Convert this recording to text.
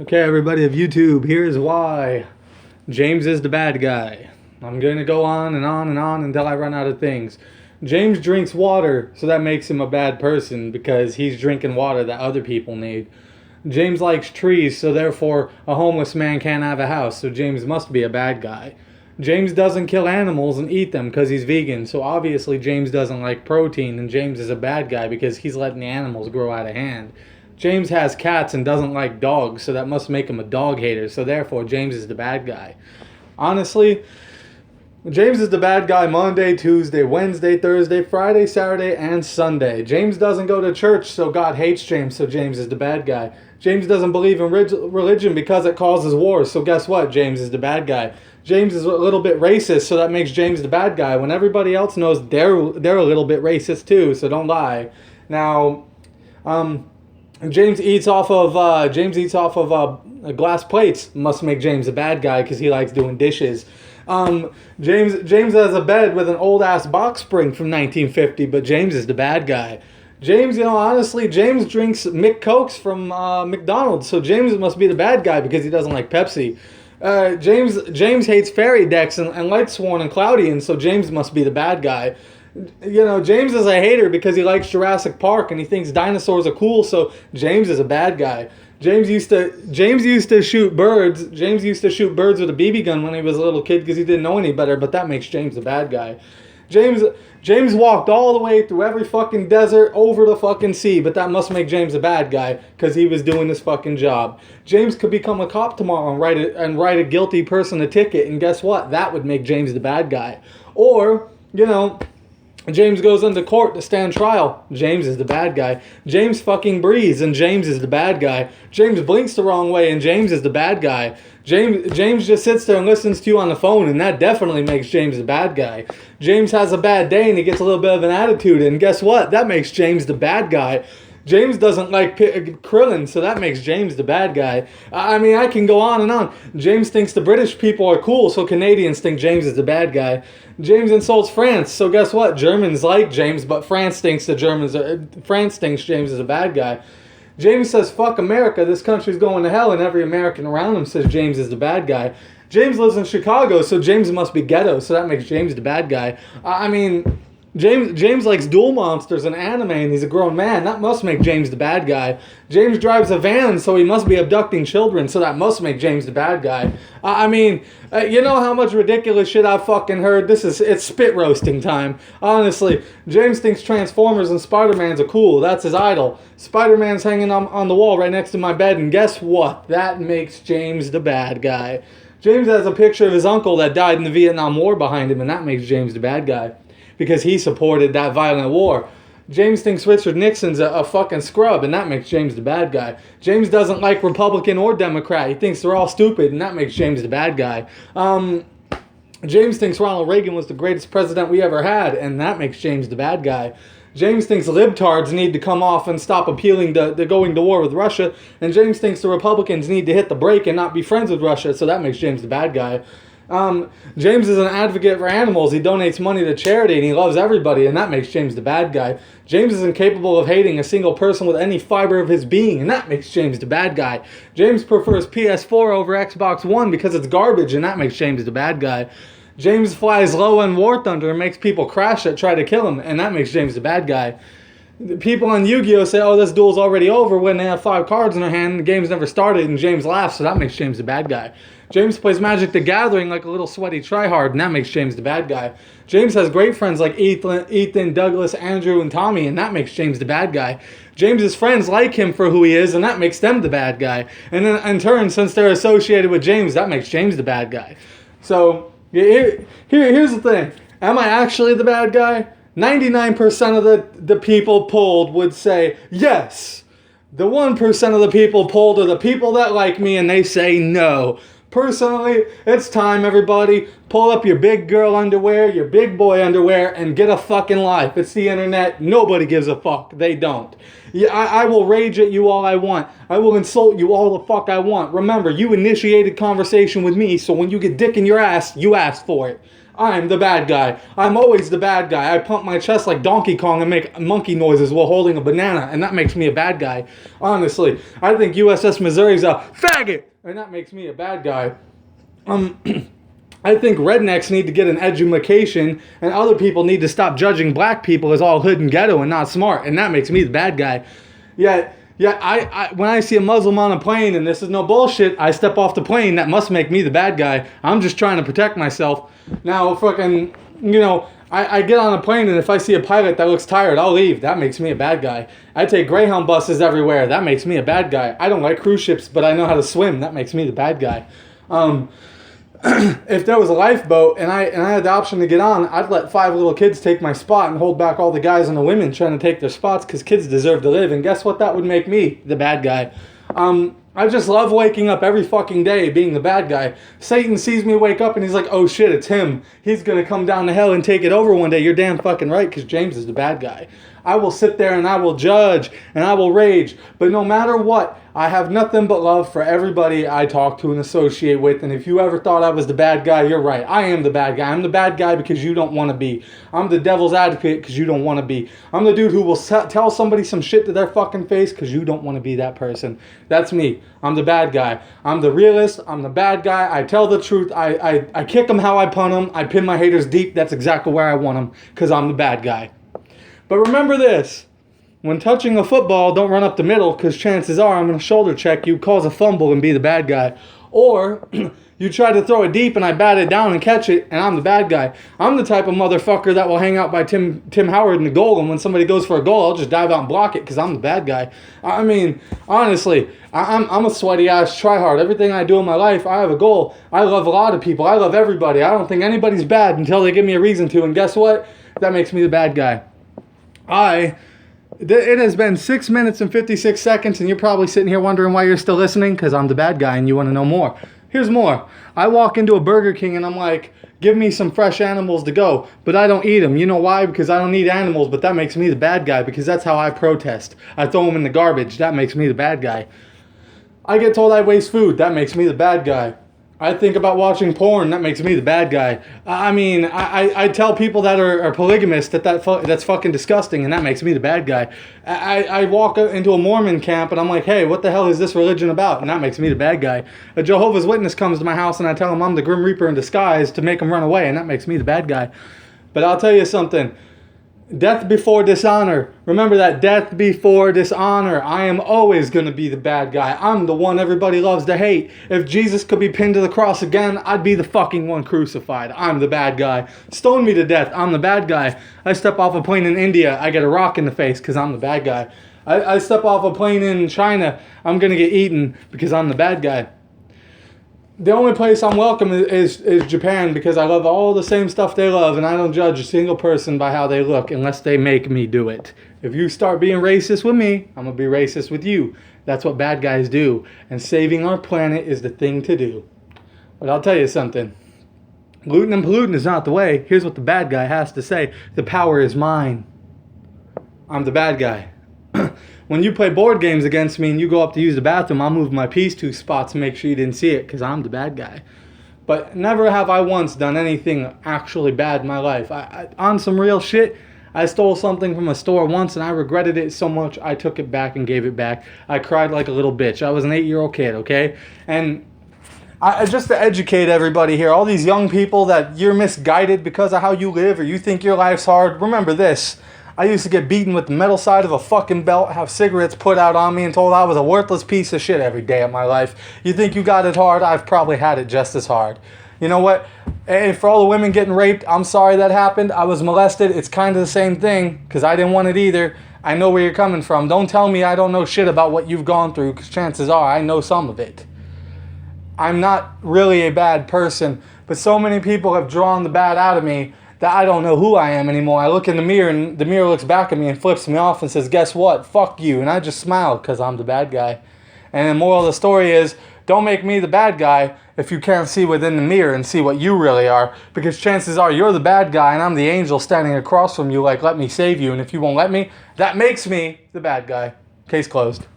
Okay, everybody of YouTube, here's why James is the bad guy. I'm going to go on and on and on until I run out of things. James drinks water, so that makes him a bad person because he's drinking water that other people need. James likes trees, so therefore a homeless man can't have a house, so James must be a bad guy. James doesn't kill animals and eat them because he's vegan, so obviously James doesn't like protein, and James is a bad guy because he's letting the animals grow out of hand. James has cats and doesn't like dogs, so that must make him a dog hater, so therefore James is the bad guy. Honestly, James is the bad guy Monday, Tuesday, Wednesday, Thursday, Friday, Saturday, and Sunday. James doesn't go to church, so God hates James, so James is the bad guy. James doesn't believe in religion because it causes wars, so guess what? James is the bad guy. James is a little bit racist, so that makes James the bad guy, when everybody else knows they're a little bit racist too, so don't lie. Now, James eats off of glass plates. Must make James a bad guy because he likes doing dishes. James has a bed with an old ass box spring from 1950, but James is the bad guy. James, honestly, James drinks McCokes from McDonald's, so James must be the bad guy because he doesn't like Pepsi. James hates fairy decks and light sworn and cloudy, and so James must be the bad guy. James is a hater because he likes Jurassic Park and he thinks dinosaurs are cool, so James is a bad guy. James used to shoot birds. James used to shoot birds with a BB gun when he was a little kid because he didn't know any better, but that makes James the bad guy. James walked all the way through every fucking desert over the fucking sea, but that must make James a bad guy because he was doing his fucking job. James could become a cop tomorrow and write a guilty person a ticket, and guess what? That would make James the bad guy. Or, James goes into court to stand trial. James is the bad guy. James fucking breathes, and James is the bad guy. James blinks the wrong way, and James is the bad guy. James just sits there and listens to you on the phone, and that definitely makes James the bad guy. James has a bad day, and he gets a little bit of an attitude, and guess what? That makes James the bad guy. James doesn't like Krillin, so that makes James the bad guy. I can go on and on. James thinks the British people are cool, so Canadians think James is the bad guy. James insults France, so guess what? Germans like James, but France thinks James is a bad guy. James says, fuck America, this country's going to hell, and every American around him says James is the bad guy. James lives in Chicago, so James must be ghetto, so that makes James the bad guy. James likes duel monsters and anime, and he's a grown man. That must make James the bad guy. James drives a van, so he must be abducting children, so that must make James the bad guy. You know how much ridiculous shit I've fucking heard? It's spit roasting time. Honestly, James thinks Transformers and Spider-Man's are cool. That's his idol. Spider-Man's hanging on the wall right next to my bed, and guess what? That makes James the bad guy. James has a picture of his uncle that died in the Vietnam War behind him, and that makes James the bad guy. Because he supported that violent war. James thinks Richard Nixon's a fucking scrub, and that makes James the bad guy. James doesn't like Republican or Democrat. He thinks they're all stupid, and that makes James the bad guy. James thinks Ronald Reagan was the greatest president we ever had, and that makes James the bad guy. James thinks libtards need to come off and stop appealing to going to war with Russia, and James thinks the Republicans need to hit the brake and not be friends with Russia, so that makes James the bad guy. James is an advocate for animals. He donates money to charity and he loves everybody, and that makes James the bad guy. James is incapable of hating a single person with any fiber of his being, and that makes James the bad guy. James prefers PS4 over Xbox One because it's garbage, and that makes James the bad guy. James flies low on War Thunder and makes people crash it, try to kill him, and that makes James the bad guy. People on Yu-Gi-Oh! Say, oh, this duel's already over when they have 5 cards in their hand and the game's never started, and James laughs, so that makes James the bad guy. James plays Magic the Gathering like a little sweaty tryhard, and that makes James the bad guy. James has great friends like Ethan, Douglas, Andrew, and Tommy, and that makes James the bad guy. James's friends like him for who he is, and that makes them the bad guy. And then in turn, since they're associated with James, that makes James the bad guy. So, here's the thing. Am I actually the bad guy? 99% of the people polled would say yes. The 1% of the people polled are the people that like me, and they say no. Personally, it's time, everybody. Pull up your big girl underwear, your big boy underwear, and get a fucking life. It's the internet. Nobody gives a fuck. They don't. Yeah, I will rage at you all I want. I will insult you all the fuck I want. Remember, you initiated conversation with me, so when you get dick in your ass, you asked for it. I'm the bad guy. I'm always the bad guy. I pump my chest like Donkey Kong and make monkey noises while holding a banana, and that makes me a bad guy. Honestly, I think USS Missouri's a faggot, and that makes me a bad guy. I think rednecks need to get an education, and other people need to stop judging black people as all hood and ghetto and not smart, and that makes me the bad guy. Yeah, I when I see a Muslim on a plane, and this is no bullshit, I step off the plane, that must make me the bad guy. I'm just trying to protect myself. Now, fucking, I get on a plane, and if I see a pilot that looks tired, I'll leave. That makes me a bad guy. I take Greyhound buses everywhere. That makes me a bad guy. I don't like cruise ships, but I know how to swim. That makes me the bad guy. If there was a lifeboat and I had the option to get on, I'd let 5 little kids take my spot and hold back all the guys and the women trying to take their spots, because kids deserve to live. And guess what? That would make me the bad guy. I just love waking up every fucking day being the bad guy. Satan sees me wake up and he's like, oh shit, it's him. He's going to come down to hell and take it over one day. You're damn fucking right, because James is the bad guy. I will sit there and I will judge and I will rage. But no matter what, I have nothing but love for everybody I talk to and associate with. And if you ever thought I was the bad guy, you're right. I am the bad guy. I'm the bad guy because you don't want to be. I'm the devil's advocate because you don't want to be. I'm the dude who will tell somebody some shit to their fucking face because you don't want to be that person. That's me. I'm the bad guy. I'm the realist. I'm the bad guy. I tell the truth. I kick them how I pun them. I pin my haters deep. That's exactly where I want them, because I'm the bad guy. But remember this. When touching a football, don't run up the middle, because chances are I'm going to shoulder check you, cause a fumble, and be the bad guy. Or you try to throw it deep and I bat it down and catch it, and I'm the bad guy. I'm the type of motherfucker that will hang out by Tim Howard in the goal, and when somebody goes for a goal, I'll just dive out and block it because I'm the bad guy. I mean, honestly, I'm a sweaty ass tryhard. Everything I do in my life, I have a goal. I love a lot of people. I love everybody. I don't think anybody's bad until they give me a reason to, and guess what? That makes me the bad guy. It has been 6 minutes and 56 seconds, and you're probably sitting here wondering why you're still listening, because I'm the bad guy and you want to know more. Here's more. I walk into a Burger King and I'm like, give me some fresh animals to go, but I don't eat them. You know why? Because I don't eat animals, but that makes me the bad guy, because that's how I protest. I throw them in the garbage. That makes me the bad guy. I get told I waste food. That makes me the bad guy. I think about watching porn. That makes me the bad guy. I tell people that are polygamous that's fucking disgusting, and that makes me the bad guy. I walk into a Mormon camp and I'm like, hey, what the hell is this religion about? And that makes me the bad guy. A Jehovah's Witness comes to my house and I tell him I'm the Grim Reaper in disguise to make him run away, and that makes me the bad guy. But I'll tell you something. Death before dishonor. Remember that. Death before dishonor. I am always going to be the bad guy. I'm the one everybody loves to hate. If Jesus could be pinned to the cross again, I'd be the fucking one crucified. I'm the bad guy. Stone me to death. I'm the bad guy. I step off a plane in India, I get a rock in the face because I'm the bad guy. I step off a plane in China, I'm going to get eaten because I'm the bad guy. The only place I'm welcome is Japan, because I love all the same stuff they love, and I don't judge a single person by how they look unless they make me do it. If you start being racist with me, I'm going to be racist with you. That's what bad guys do, and saving our planet is the thing to do. But I'll tell you something. Looting and polluting is not the way. Here's what the bad guy has to say. The power is mine. I'm the bad guy. When you play board games against me and you go up to use the bathroom, I'll move my piece 2 spots to make sure you didn't see it, because I'm the bad guy. But never have I once done anything actually bad in my life. On some real shit, I stole something from a store once and I regretted it so much I took it back and gave it back. I cried like a little bitch. I was an 8-year-old kid, okay? And just to educate everybody here, all these young people that you're misguided because of how you live, or you think your life's hard, remember this. I used to get beaten with the metal side of a fucking belt, have cigarettes put out on me, and told I was a worthless piece of shit every day of my life. You think you got it hard? I've probably had it just as hard. You know what? And for all the women getting raped, I'm sorry that happened. I was molested. It's kind of the same thing, because I didn't want it either. I know where you're coming from. Don't tell me I don't know shit about what you've gone through, because chances are I know some of it. I'm not really a bad person, but so many people have drawn the bad out of me that I don't know who I am anymore. I look in the mirror and the mirror looks back at me and flips me off and says, guess what? Fuck you. And I just smile because I'm the bad guy. And the moral of the story is, don't make me the bad guy if you can't see within the mirror and see what you really are. Because chances are you're the bad guy and I'm the angel standing across from you like, let me save you. And if you won't let me, that makes me the bad guy. Case closed.